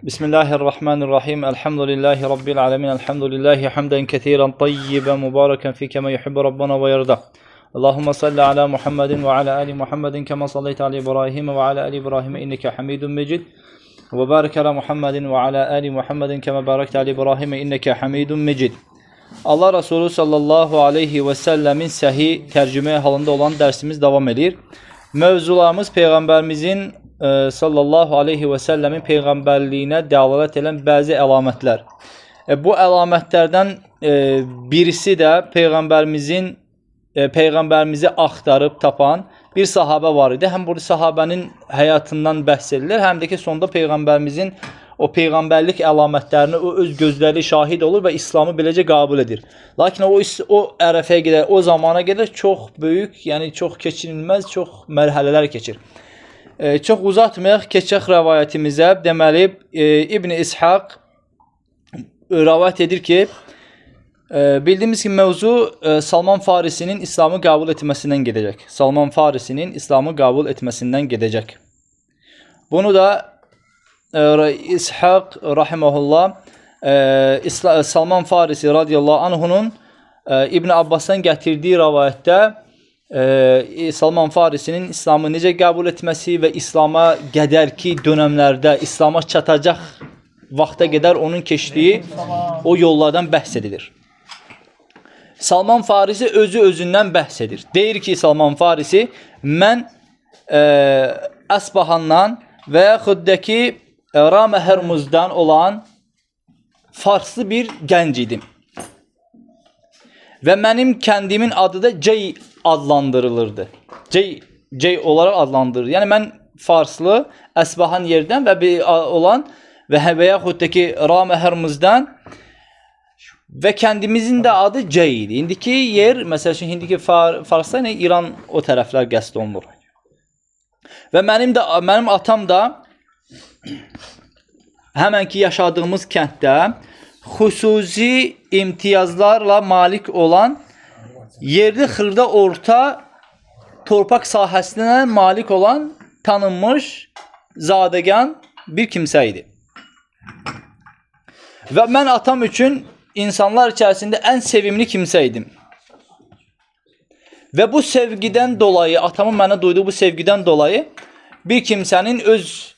Bismillahirrahmanirrahim. Elhamdülillahi Rabbil alemin. Elhamdülillahi hamden kethiren tayyiben mübareken fi kema yuhibbu Rabbana ve yarda. Allahümme salli ala Muhammedin ve ala ali Muhammedin kema salleyte ala İbrahim ve ala ali İbrahim inneke hamidun mecid. Ve barik ala Muhammedin ve ala ali Muhammedin kema barakte ala İbrahim inneke hamidun mecid. Allah Resulü sallallahu aleyhi ve sellemin sahih tercüme halında olan dersimiz devam edir. Mövzularımız Peygamberimizin sallallahu aleyhi ve sellemin peygamberliğine dəlalət edən bəzi əlamətlər. Bu əlamətlərdən birisi də peyğəmbərimizi axtarıb tapan bir sahabə var idi. Həm bu sahabənin həyatından bəhs edilir, həm də ki sonda peyğəmbərimizin o peyğəmbərlik əlamətlərini o öz gözləri şahid olur və İslamı beləcə qəbul edir. Lakin o ərəfəyə qədər, o zamana qədər çox böyük, yəni çox keçirilməz, çox mərhələlər keçir. Çox uzatmayaq, keçək rəvayətimizə. Deməli, İbn-i İshaq rəvayət edir ki, bildiyimiz ki, mövzu Salman Farisinin İslamı qəbul etməsindən gedəcək. Salman Farisinin İslamı qəbul etməsindən gedəcək. Bunu da İshaq rahiməhullah Salman Farisi radiyallahu anhunun İbn Abbas'dan gətirdiyi rəvayətdə Salman Farisinin İslamı necə qəbul etməsi və İslama qədərki dönəmlərdə, İslama çatacaq vaxta qədər onun keçdiyi o yollardan bəhs edilir. Salman Farisi özündən bəhs edir. Deyir ki, Salman Farisi, mən Əsbahandan və yaxud da ki, Ramə Hərmuzdan olan farslı bir gənc idim. Və mənim kəndimin adı da Cey adlandırılırdı. Cey olaraq adlandırılır. Yəni mən farslı, Əsbahan yerdən və olan və yaxud da ki Ramə Hərmuzdan və kəndimizin də adı Cey idi. İndiki yer, məsəl üçün indiki Farsda İran o tərəflər qəsd olunur. Və mənim atam da həmən ki yaşadığımız kənddə xüsusi imtiyazlarla malik olan yerli xırda orta torpaq sahəsinə malik olan tanınmış zadəgan bir kimsə idi. Və mən atam üçün insanlar içərisində ən sevimli kimsə idim. Və bu sevgidən dolayı, atamın mənə duyduğu bu sevgidən dolayı bir kimsənin öz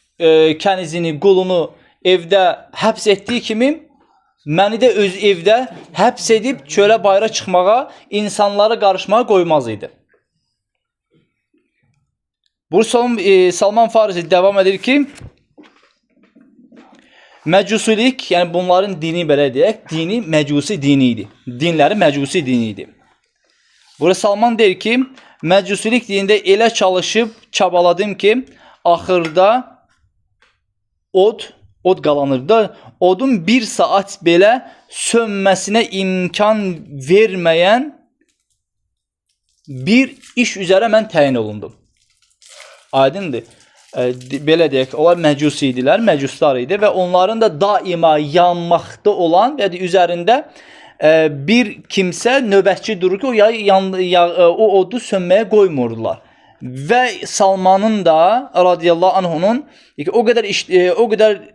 kənizini, qulunu evdə həbs etdiyi kimi məni də öz evdə həbs edib çölə bayıra çıxmağa, insanlara qarışmağa qoymaz idi. Bu Salman Farisi devam edir ki, məcusilik, yəni bunların dini belə deyək, dini məcusi dini idi. Dinləri məcusi dini idi. Burada Salman deyir ki, məcusilik dinində elə çalışıb çabaladım ki, axırda od qalanırdı. Odun bir saat belə sönməsinə imkan verməyən bir iş üzərə mən təyin olundum. Aydındır. Belə deyək, onlar məcusi idilər, məcuslar idi və onların da daima yanmaqda olan və üzərində bir kimsə növbətçi durur ki, o odu sönməyə qoymurdular. Və Salmanın da radiyallahu anhunun o qədər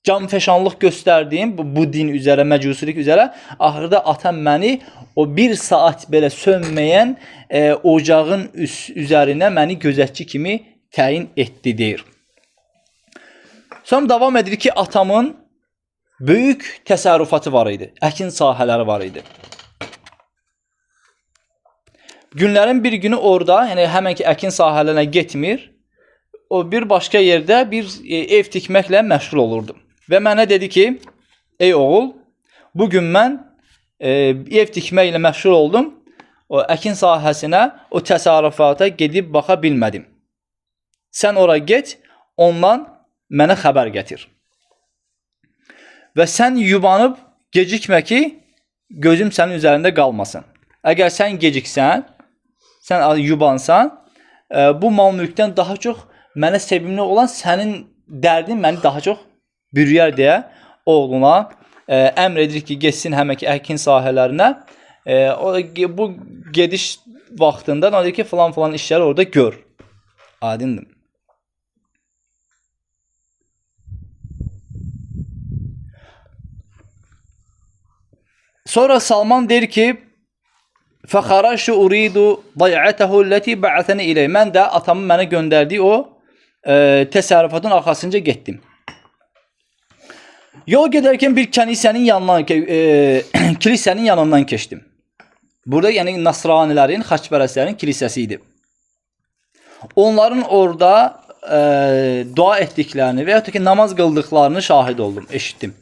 canfəşanlıq göstərdiyim bu din üzərə, məcusilik üzərə, axırda atam məni o bir saat belə sönməyən ocağın üzərinə məni gözətçi kimi təyin etdi, deyir. Sonra davam edir ki, atamın böyük təsərrüfatı var idi, əkin sahələri var idi. Günlərin bir günü orada, yəni həmən ki əkin sahələrinə getmir, o bir başqa yerdə bir ev tikməklə məşğul olurdu. Və mənə dedi ki, ey oğul, bugün mən ev tikməklə məşğul oldum, o əkin sahəsinə, o təsərrüfata gedib baxa bilmədim. Sən ora get, ondan mənə xəbər gətir. Və sən yubanıb gecikmə ki, gözüm sənin üzərində qalmasın. Əgər sən geciksən, sən yubansan, bu mal mülkdən daha çox mənə sevimli olan sənin dərdin məni daha çox bürüyər deyə oğluna əmr edir ki, geçsin həmən ki əkin sahələrinə. Bu gediş vaxtında deyir ki, filan işləri orada gör. Aydındır. Sonra Salman der ki, فَخَرَجْتُ أُرِيدُ ضَيْعَتَهُ الَّتِي بَعَثَنِي إِلَيْهِ. Mən də atamın mənə göndərdiyi o təsərrüfatın arxasınca getdim. Yol gedərkən bir kilisenin yanından keçdim. Burada yəni Nasranilərin, Xaçpərəstlərin kilisəsi idi. Onların orada dua etdiklərini və ya ki namaz qıldıqlarını şahid oldum, eşitdim.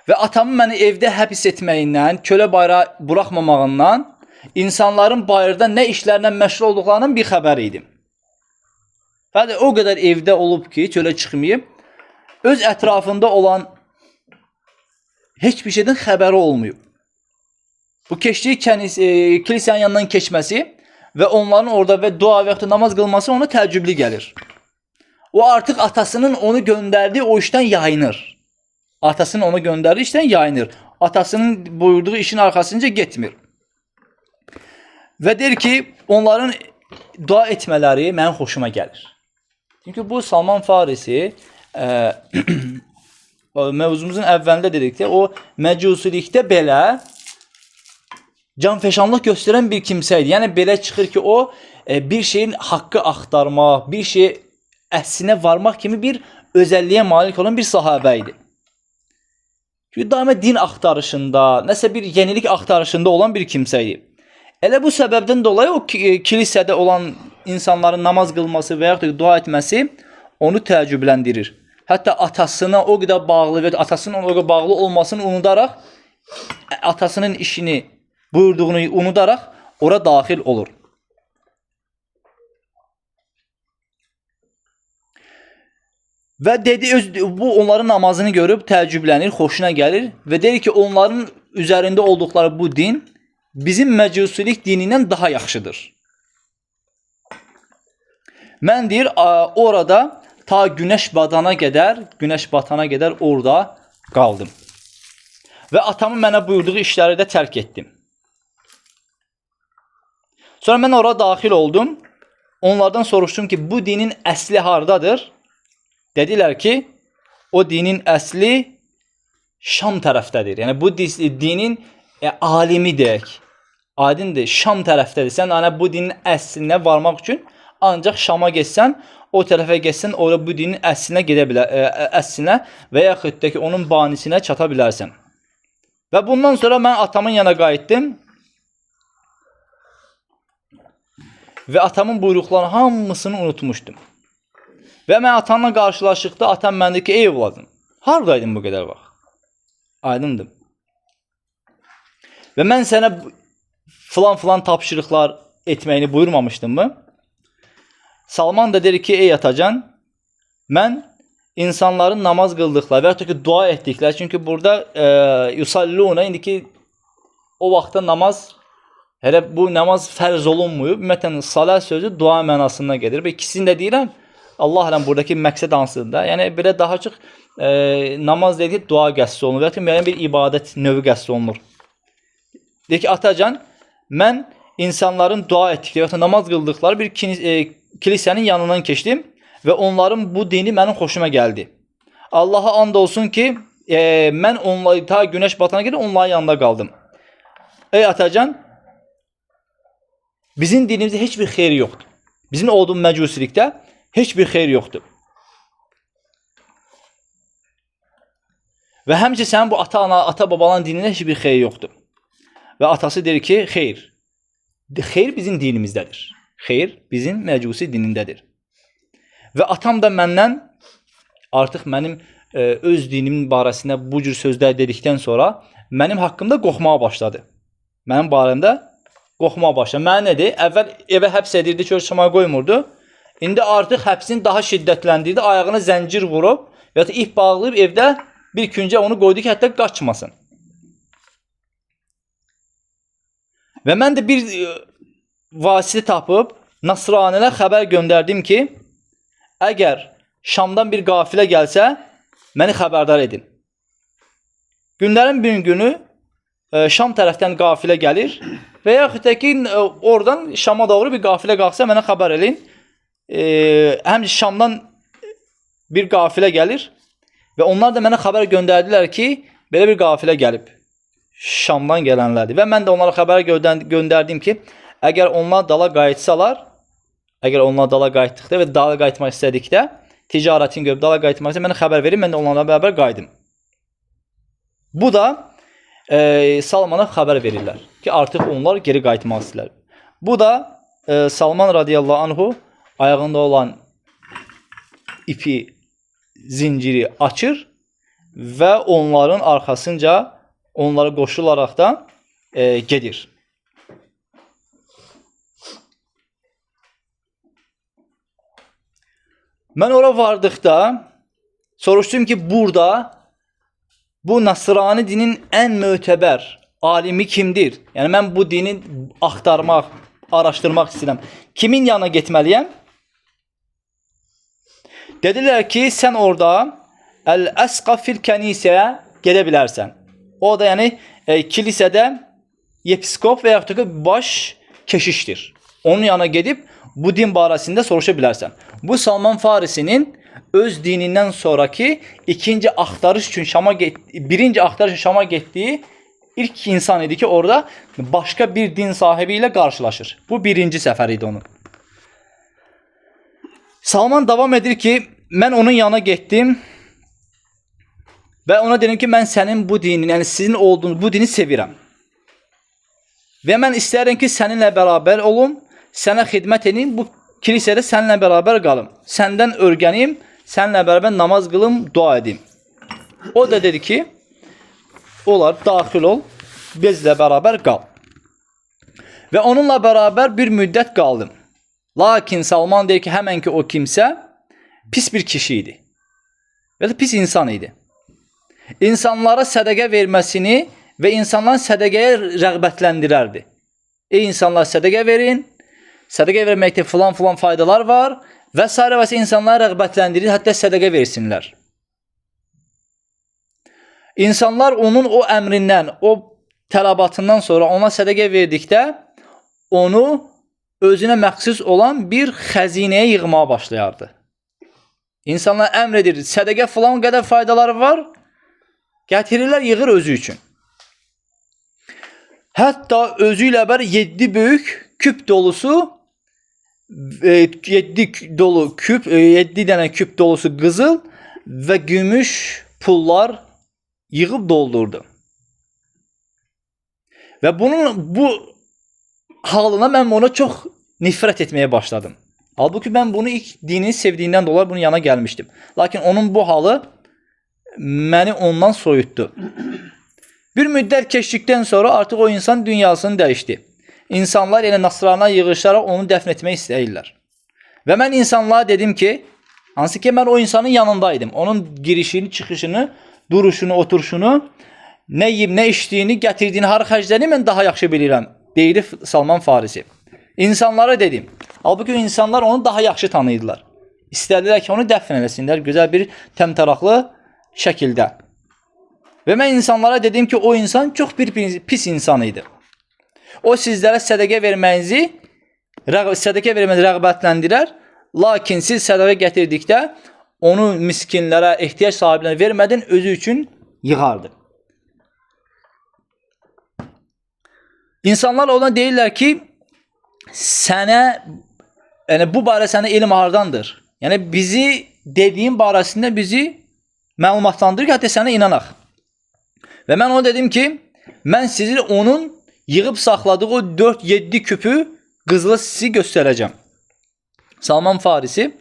Və atamın məni evdə həbs etməyindən, kölə bayrağı buraxmamağından, insanların bayırda nə işlərlə məşğul olduqlarının bir xəbər idim. Və o qədər evdə olub ki, çölə çıxmayıb, öz ətrafında olan heç bir şeydən xəbəri olmayıb. Bu keçdiyi kilisenin yanından keçməsi və onların orada və dua və yaxud da namaz qılması ona təəccüblü gəlir. O artıq atasının onu göndərdiyi o işdən yayınır. Atasının onu göndərdiyi işdən yayınır. Atasının buyurduğu işin arxasınca getmir. Və der ki, onların dua etmələri mənim xoşuma gəlir. Çünki bu Salman Farisi mövzumuzun əvvəlində dedik ki, o məcusilikdə belə canfəşanlıq göstərən bir kimsə idi. Yəni belə çıxır ki, o bir şeyin haqqı axtarmaq, bir şey əslinə varmaq kimi bir özəlliyə malik olan bir sahabə idi. Çünki daima din axtarışında, nəsə bir yenilik axtarışında olan bir kimsə idi. Elə bu səbəbdən dolayı o kilisədə olan insanların namaz qılması və yaxud da dua etməsi onu təəccübləndirir. Hətta atasına o qədər bağlı və atasının o qədər bağlı olmasını unudaraq, atasının işini, buyurduğunu unudaraq ora daxil olur. Və dedi, bu onların namazını görüb təəccüblənir, xoşuna gəlir və deyir ki, onların üzərində olduqları bu din bizim məcusilik dinindən daha yaxşıdır. Mən deyir, orada ta günəş batana qədər orada qaldım. Və atamın mənə buyurduğu işləri də tərk etdim. Sonra mən oraya daxil oldum. Onlardan soruşdum ki, bu dinin əsli hardadır? Dedilər ki, o dinin əsli Şam tərəfdədir. Yəni bu dinin alimi deyək. Aydındır, Şam tərəfdədir. Sən bu dinin əslinə varmaq üçün ancaq Şama getsən, o tərəfə getsən, orada bu dinin əslinə gedə bilər, əslinə və yaxud da ki, onun banisinə çata bilərsən. Və bundan sonra mən atamın yana qayıtdım və atamın buyruqlarını hamısını unutmuşdum. Və mən atamla qarşılaşdıqda atam məndə ki, ey evladım, haradaydın bu qədər vaxt? Aydındır. Və mən sənə filan tapşırıqlar etməyini buyurmamışdım mı? Salman da der ki, ey atacan, mən insanların namaz qıldıqları və yaxud da ki, dua etdikləri, çünki burada yusalluna, indiki o vaxtda namaz, hələ bu namaz fərz olunmuyub. Ümumiyyətlə, salə sözü dua mənasına gedir. Və ikisini də deyirəm, Allah aləm buradakı məqsəd hansıdır? Yəni, belə daha çox namaz deyək ki, dua qəsd olunur və yaxud da müəyyən bir ibadət növü qəsd olunur. Deyək ki, atacan, mən insanların dua etdikləri, yaxud da namaz qıldıqları bir kilisənin yanından keçdim və onların bu dini mənim xoşuma gəldi. Allaha and olsun ki, mən onları ta günəş batana qədər onların yanında qaldım. Ey atacan, bizim dinimizdə heç bir xeyri yoxdur. Bizim olduğum məcusilikdə heç bir xeyr yoxdur. Və həmçə sənin bu ata-babaların dinində heç bir xeyr yoxdur. Və atası deyir ki, xeyr. Xeyr bizim dinimizdədir. Xeyr bizim məcusi dinindədir. Və atam da məndən artıq mənim öz dinimin barəsində bu cür sözlər dedikdən sonra mənim haqqımda qorxmağa başladı. Mənim barəmdə qorxmağa başladı. Mənə nədir? Əvvəl evə həbs edirdi, ki, çıxmağa qoymurdu. İndi artıq həbsin daha şiddətləndirdi. Ayağına zəncir vurub və ya ip bağlayıb evdə bir küncə onu qoydu ki, hətta qaçmasın. Və mən də bir vasitə tapıb Nasranilər xəbər göndərdim ki, əgər Şamdan bir qafilə gəlsə, məni xəbərdar edin. Günlərin bir günü Şam tərəfdən qafilə gəlir və yaxud da ki, oradan Şama doğru bir qafilə qalxsa, mənə xəbər edin. Həm Şamdan bir qafilə gəlir və onlar da mənə xəbər göndərdilər ki, belə bir qafilə gəlib. Şamdan gələnlərdir. Və mən də onlara xəbər göndərdim ki, əgər onlar dala qayıtsalar, əgər onlar dala qayıtdıqda və dala qayıtmaq istədikdə, ticarətin görüb dala qayıtmaq istədikdə mənə xəbər verin, mən də onlarla bərabər qayıdım. Bu da Salmana xəbər verirlər ki, artıq onlar geri qayıtmaq istəyirlər. Bu da Salman radiyallahu anhu ayağında olan ipi, zinciri açır və onların arxasınca onlara qoşularaq da gedir. Mən ora vardıqda soruşdum ki, burada bu Nasrani dinin ən mötəbər alimi kimdir? Yəni mən bu dini axtarmaq, araşdırmaq istəyirəm. Kimin yanına getməliyəm? Dedilər ki, sən orada Əl-Əsqafil kənisəyə gedə bilərsən. O da yəni kilisədə yepiskop və yaxud da baş keşişdir. Onun yanına gedib bu din barəsində soruşa bilərsən. Bu Salman Farisinin öz dinindən sonraki ikinci axtarış üçün birinci axtarış üçün Şama getdiyi ilk insan idi ki, orada başqa bir din sahibi ilə qarşılaşır. Bu birinci səfər idi onun. Salman davam edir ki, mən onun yanına getdim və ona dedim ki, mən sənin bu dinin, yəni sizin olduğunuz bu dini sevirəm. Və mən istəyirəm ki, səninlə bərabər olum, sənə xidmət edin, bu kilisədə səninlə bərabər qalım. Səndən öyrənim, səninlə bərabər namaz qılım, dua edim. O da dedi ki, olar, daxil ol, bizlə bərabər qal. Və onunla bərabər bir müddət qaldım. Lakin Salman deyir ki, həmən ki o kimsə pis bir kişi idi. Və də pis insan idi. İnsanlara sədəqə verməsini və insanların sədəqəyə rəğbətləndirərdi. Ey insanlar, sədəqə verin, sədəqə verməkdə filan faydalar var və s. və insanlara rəğbətləndirir, hətta sədəqə versinlər. İnsanlar onun o əmrindən, o tələbatından sonra ona sədəqə verdikdə onu özünə məxsus olan bir xəzinəyə yığmağa başlayardı. İnsanlar əmr edir, sədəqə filan qədər faydaları var, gətirirlər, yığır özü üçün. Hətta özü ilə bər 7 böyük küp dolusu 7 dənə küp dolusu qızıl və gümüş pullar yığıb doldurdu. Və bu halına mən ona çox nifrət etməyə başladım. Halbuki mən bunu ilk dini sevdiyindən dolayı bunun yana gəlmişdim. Lakin onun bu halı məni ondan soyutdu. Bir müddət keçdikdən sonra artıq o insan dünyasını dəyişdi. İnsanlar elə Nasrana yığışaraq onu dəfn etmək istəyirlər. Və mən insanlara dedim ki, hansı ki mən o insanın yanındaydım. Onun girişini, çıxışını, duruşunu, oturuşunu, nə yiyib, nə içdiyini, gətirdiyini, xərclərini mən daha yaxşı bilirəm, deyir Salman Farisi. İnsanlara dedim. Halbuki insanlar onu daha yaxşı tanıyırlar. İstədilər ki, onu dəfn eləsinlər, gözəl bir təmtəraqlı şəkildə. Və mən insanlara dedim ki, o insan çox bir pis insan idi. O sizlərə sədəqə vermənizi rəğbətləndirər, lakin siz sədəqə gətirdikdə onu miskinlərə, ehtiyac sahiblərə vermədən özü üçün yığardı. İnsanlar ona deyirlər ki, bu barə sənə elm hardandır? Yəni bizi dediyin barəsində bizi məlumatlandırır ki, hətta sənə inanaq. Və mən ona dedim ki, mən sizi onun yığıb saxladığı o 4-7 küpü qızılı sizi göstərəcəm. Salman Farisi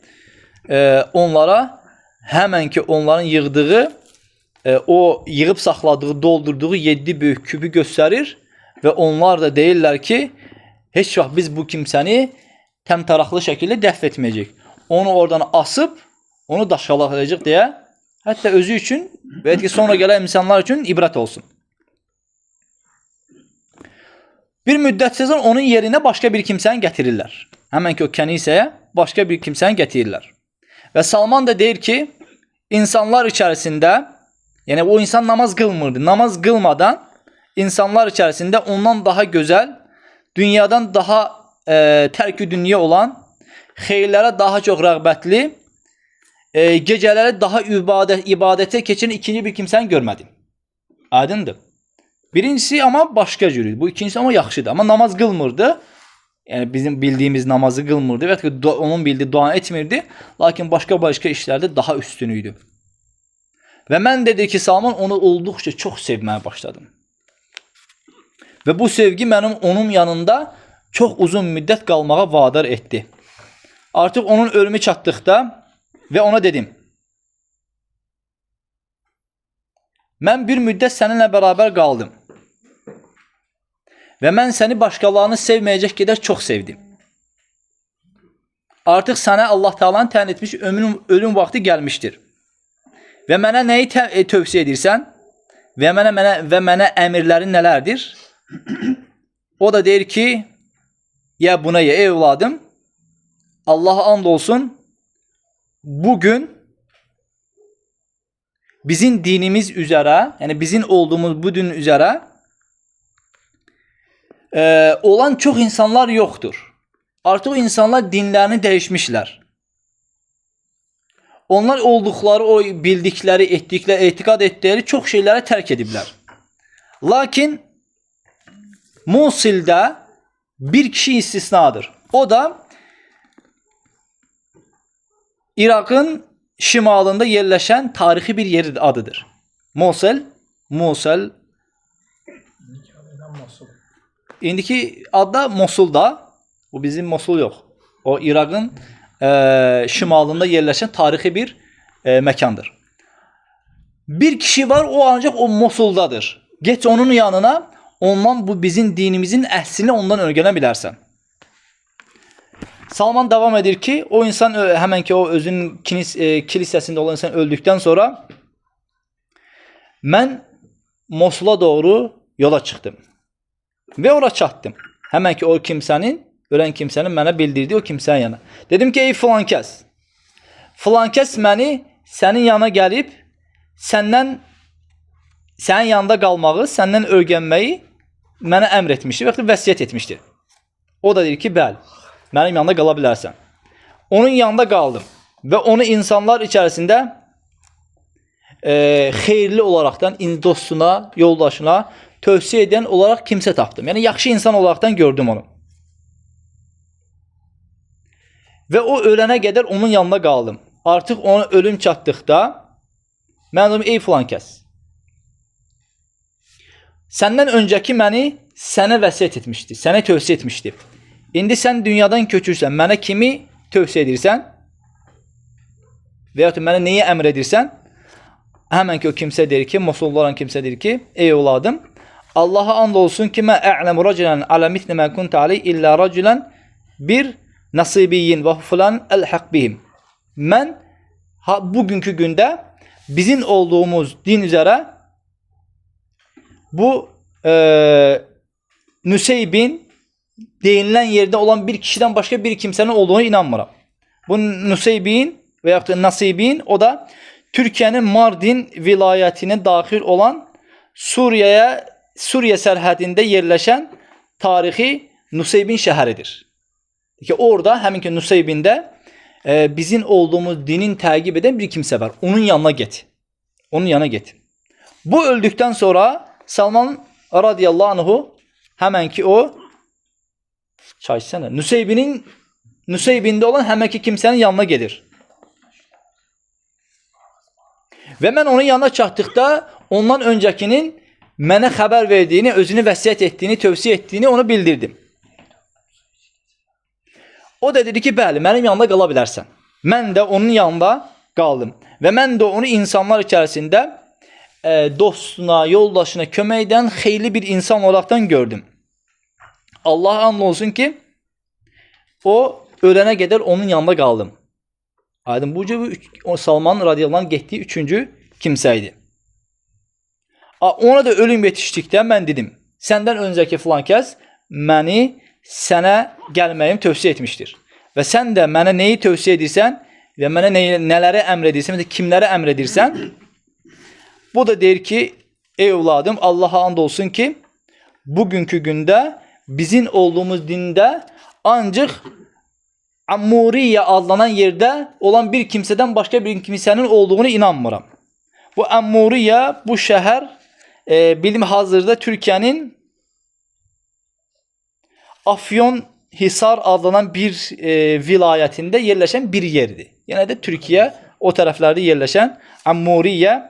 onlara həmən ki onların yığdığı, o yığıb saxladığı, doldurduğu 7 böyük küpü göstərir və onlar da deyirlər ki, heç vaxt biz bu kimsəni təmtəraqlı şəkildə dəfn etməyəcək. Onu oradan asıb, onu daşqalaq edəcək deyə, hətta özü üçün və ya ki sonra gələn insanlar üçün ibrət olsun. Bir müddət sezon onun yerinə başqa bir kimsəni gətirirlər. Həmən ki o kənisəyə başqa bir kimsəni gətirirlər. Və Salman da deyir ki, insanlar içərisində, yəni o insan namaz qılmırdı. Namaz qılmadan insanlar içərisində ondan daha gözəl, dünyadan daha tərk-ü dünya olan, xeyirlərə daha çox rəğbətli, gecələri daha ibadətə keçən ikinci bir kimsəni görmədim. Aydındır. Birincisi ama başqa cür idi. Bu ikincisi ama yaxşıdır. Amma namaz qılmırdı. Yəni bizim bildiyimiz namazı qılmırdı və onun bildiyi dua etmirdi. Lakin başqa işlərdə daha üstün idi. Və mən dedi ki, Salman onu olduqca çox sevməyə başladım. Və bu sevgi mənim onun yanında çox uzun müddət qalmağa vadar etdi. Artıq onun ölümü çatdıqda və ona dedim: mən bir müddət səninlə bərabər qaldım. Və mən səni başqalarını sevməyəcək qədər çox sevdim. Artıq sənə Allah Taala'nın təyin etmiş ölüm vaxtı gəlmişdir. Və mənə nəyi tövsiyə edirsən? Və mənə əmrlərin nələrdir? O da deyir ki, ya buna ya evladım, Allah'a and olsun, bugün bizim dinimiz üzərə, yəni bizim olduğumuz bu din üzərə olan çox insanlar yoxdur. Artıq insanlar dinlərini dəyişmişlər. Onlar olduqları, o bildikləri, etdikləri, etiqad etdikləri çox şeyləri tərk ediblər. Lakin Mosildə bir kişi istisnadır. O da İraqın şimalında yerləşən tarixi bir yer adıdır. Mosul. İndiki adı da Mosul'da. Bu bizim Mosul yox. O İraqın şimalında yerləşən tarixi bir məkandır. Bir kişi var, o ancaq o Mosul'dadır. Geç onun yanına, ondan bu bizim dinimizin əslini ondan öyrənə bilərsən. Salman davam edir ki, o insan həmən ki o özünün kilisəsində olan insan öldükdən sonra mən Mosula doğru yola çıxdım. Və ora çatdım. Həmən ki o kimsənin, ölən kimsənin mənə bildirdiyi o kimsənin yanına. Dedim ki, ey filan kəs. Filan kəs məni sənin yanına gəlib, sənin yanında qalmağı, səndən öyrənməyi mənə əmr etmişdir və vəsiyyət etmişdir. O da deyir ki, bəli, mənim yanında qala bilərsən. Onun yanında qaldım və onu insanlar içərisində xeyirli olaraqdan dostuna, yoldaşına tövsiyə edən olaraq kimsə tapdım. Yəni, yaxşı insan olaraqdan gördüm onu. Və o ölənə qədər onun yanında qaldım. Artıq ona ölüm çatdıqda mən dedim, ey filan kəs, səndən öncəki məni sənə vəsiyyət etmişdi, sənə tövsiyə etmişdi. İndi sən dünyadan köçürsən, mənə kimi tövsiyə edirsən və ya mənə neyi əmr edirsən? Həmən ki o kimsə deyir ki, Mosullu olan kimsə deyir ki, ey evladım, Allaha and olsun ki, mən ə'ləmu rəculən alə mitli mən kunt aleyh illə rəculən bir nasibiyyin və fulan əl-həq bihim. Mən bugünkü gündə bizim olduğumuz din üzərə bu Nüseybin deyilən yerdə olan bir kişidən başqa bir kimsənin olduğunu inanmıram. Bu Nüseybin və yaxud da Nasibin, o da Türkiyənin Mardin vilayətinə daxil olan Suriye sərhədində yerləşən tarixi Nuseybin şəhəridir. Orada, həminki Nuseybində bizim olduğumuz dinin təqib edən bir kimsə var. Onun yanına get. Onun yanına get. Bu öldükdən sonra Salman radiyallahu anhu həmənki o Nuseybində olan həmənki kimsənin yanına gedir. Və mən onun yanına çatdıqda ondan öncəkinin mənə xəbər verdiyini, özünü vəsiyyət etdiyini, tövsiyə etdiyini ona bildirdim. O da dedi ki, bəli, mənim yanında qala bilərsən. Mən də onun yanında qaldım. Və mən də onu insanlar içərisində dostuna, yoldaşına kömək edən xeyirli bir insan olaraqdan gördüm. Allah'a and olsun ki, o ölənə qədər onun yanında qaldım. Aydın, bu Salman radiyallahu anh getdiyi üçüncü kimsə idi. Ona da ölüm yetişdikdə mən dedim, səndən öncəki filan kəs məni sənə gəlməyim tövsiyə etmişdir. Və sən də mənə neyi tövsiyə edirsən və mənə nələri əmr edirsən, kimləri əmr edirsən, bu da deyir ki, ey evladım, Allah'a and olsun ki, bugünkü gündə bizim olduğumuz dində ancaq Ammuriyə adlanan yerdə olan bir kimsədən başqa bir kimsənin olduğunu inanmıram. Bu Ammuriyə, bu şəhər bildim hazırda Türkiyənin Afyonhisar adlanan bir vilayətində yerləşən bir yerdir. Yəni də Türkiyə o tərəflərdə yerləşən Ammuriyə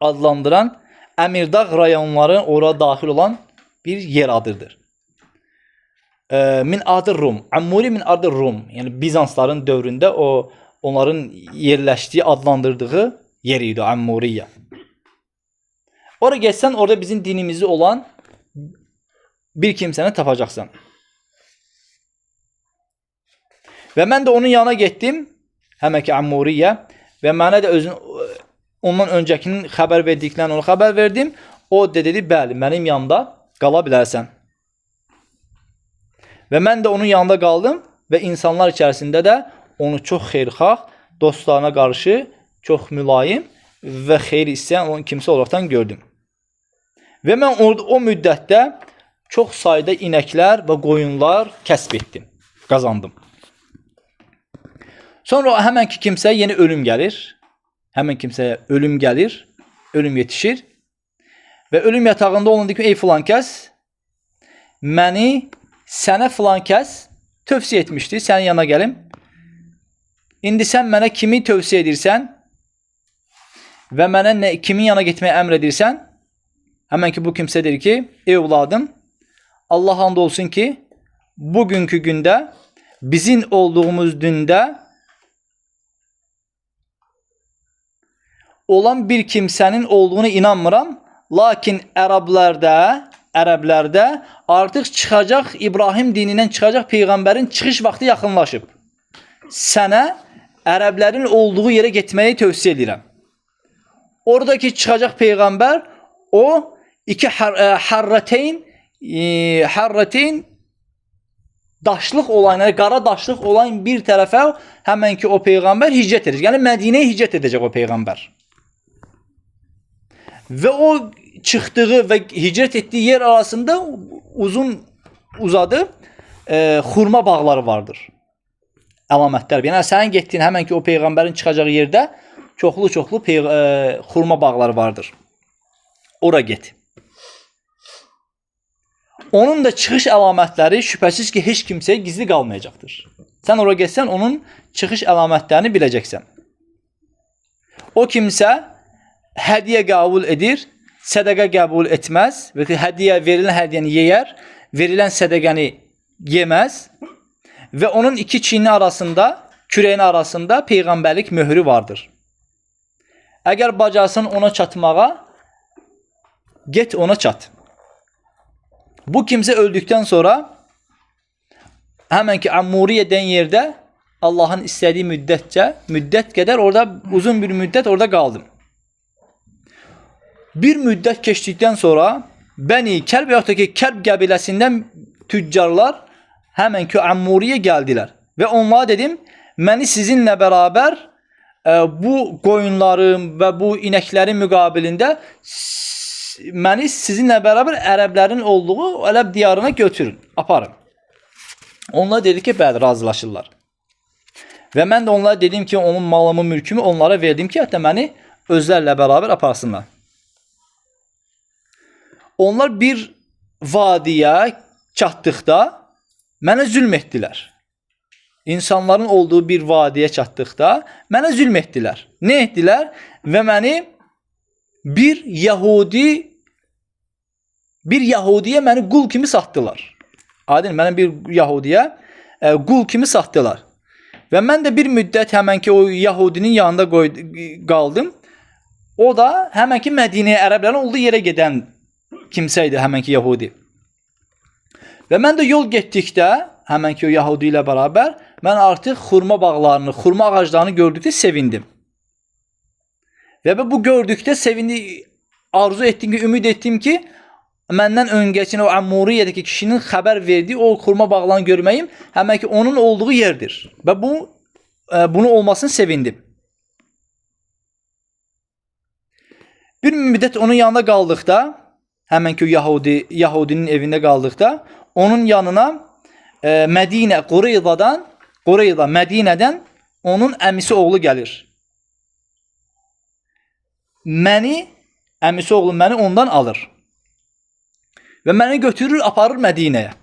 adlandıran Əmirdağ rayonları ora daxil olan bir yer adıdır. Min adı Rum. Ammuri min adı Rum. Yəni Bizansların dövründə onların yerləşdiyi, adlandırdığı yer idi Ammuriyə. Ora geçsən, orada bizim dinimizdə olan bir kimsəni tapacaqsan. Və mən də onun yanına getdim, həmən ki Ammuriyə, və mənə də ondan öncəkinin xəbər verdiklərini ona xəbər verdim. O dedi, bəli, mənim yanımda qala bilərsən. Və mən də onun yanında qaldım və insanlar içərisində də onu çox xeyirxah, dostlarına qarşı çox mülayim və xeyir istəyən onun kimsə olaraqdan gördüm. Və mən orada o müddətdə çox sayda inəklər və qoyunlar kəsb etdim, qazandım. Sonra həmən ki kimsəyə yeni ölüm gəlir. Həmən kimsəyə ölüm gəlir, ölüm yetişir. Və ölüm yatağında olundu ki, ey filan kəs, məni sənə filan kəs tövsiyə etmişdi, sənin yanına gəlim. İndi sən mənə kimi tövsiyə edirsən və mənə kimin yana getməyə əmr edirsən? Həmən ki bu kimsə deyir ki, ey evladım, Allah and olsun ki, bugünkü gündə bizim olduğumuz dündə olan bir kimsənin olduğunu inanmıram. Lakin ərəblərdə artıq çıxacaq, İbrahim dinindən çıxacaq Peyğəmbərin çıxış vaxtı yaxınlaşıb. Sənə ərəblərin olduğu yerə getməyi tövsiyə edirəm. Oradakı çıxacaq Peyğəmbər o iki harrateyn daşlıq olan, yəni qara daşlıq olan bir tərəfə həmən ki o Peyğəmbər hicrət edəcək. Yəni Mədinəyə hicrət edəcək o Peyğəmbər. Və o çıxdığı və hicrət etdiyi yer arasında uzadı xurma bağları vardır. Əlamətlər. Yəni sənin getdiyin həmən ki o Peyğəmbərin çıxacağı yerdə çoxlu xurma bağları vardır. Ora get. Onun da çıxış əlamətləri şübhəsiz ki heç kimsəyə gizli qalmayacaqdır. Sən ora getsən onun çıxış əlamətlərini biləcəksən. O kimsə hədiyyə qəbul edir, sədəqə qəbul etməz və verilən hədiyyəni yeyər, verilən sədəqəni yeməz və onun iki çiyini arasında, kürəyin arasında peyğəmbərlik möhrü vardır. Əgər bacarsan ona çatmağa, get ona çat. Bu kimsə öldükdən sonra həmən ki Ammuriyə deyən yerdə Allahın istədiyi müddət qədər orada uzun bir müddət orada qaldım. Bir müddət keçdikdən sonra Bəni Kərb yaxud da ki Kərb qəbiləsindən tüccarlar həmən ki Ammuriyə gəldilər və onlara dedim, məni sizinlə bərabər bu qoyunların və bu inəklərin müqabilində məni sizinlə bərabər ərəblərin olduğu Ələb diyarına götürün, aparın. Onlar dedi ki, bəli, razılaşırlar. Və mən də onlara dedim ki, onun malımı, mülkümü onlara verdim ki, hətta məni özlərlə bərabər aparsınlar. Onlar bir vadiyə çatdıqda mənə zülm etdilər. İnsanların olduğu bir vadiyə çatdıqda mənə zülm etdilər. Nə etdilər? Və məni bir Yahudiyə məni qul kimi satdılar. Adil, mənə bir Yahudiyə qul kimi satdılar. Və mən də bir müddət həmən ki o Yahudinin yanında qaldım. O da həmən ki Mədinəyə, ərəblərin olduğu yerə gedən kimsə idi, həmən ki Yahudi. Və mən də yol getdikdə, həmən ki o Yahudi ilə bərabər, mən artıq xurma bağlarını, xurma ağaclarını gördükdə sevindim. Və bu gördükdə arzu etdim ki, ümid etdim ki, məndən öncəkin o Ammuriyyədəki kişinin xəbər verdiyi o xurma bağlarını görməyim, həmən ki onun olduğu yerdir. Və bunu olmasını sevindim. Bir müddət onun yanında qaldıqda, həmən ki Yahudinin evində qaldıqda, onun yanına Mədinə, Qureyza, Mədinədən onun əmisi oğlu gəlir. Məni əmisi oğlu məni ondan alır. Və məni götürür, aparır Mədinəyə.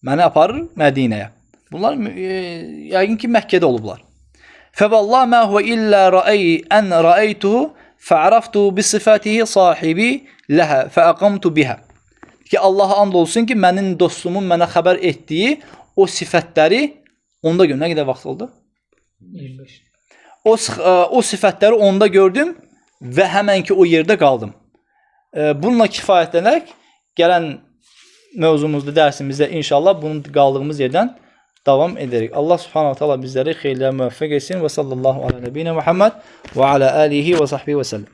Məni aparır Mədinəyə. Bunlar yəqin ki, Məkkədə olublar. Fəvallah mə huvə illə ən rəəytuhu fə'raftu bi sifətihi sahibi ləhə fəəqamtu bihə. Ki, Allaha and olsun ki, mənim dostumun mənə xəbər etdiyi o sifətləri, onda görə nə qədər vaxt oldu? 25. O sifətləri onda gördüm və həmən ki, o yerdə qaldım. Bununla kifayətlənərək gələn mövzumuzda, dərsimizdə inşallah bunun qaldığımız yerdən davam edərik. Allah subhanahu wa ta'ala bizləri xeyirlərə müvəffəq etsin və sallallahu ala nəbiyinə Muhammed və ala alihi və sahbihi və səlləm.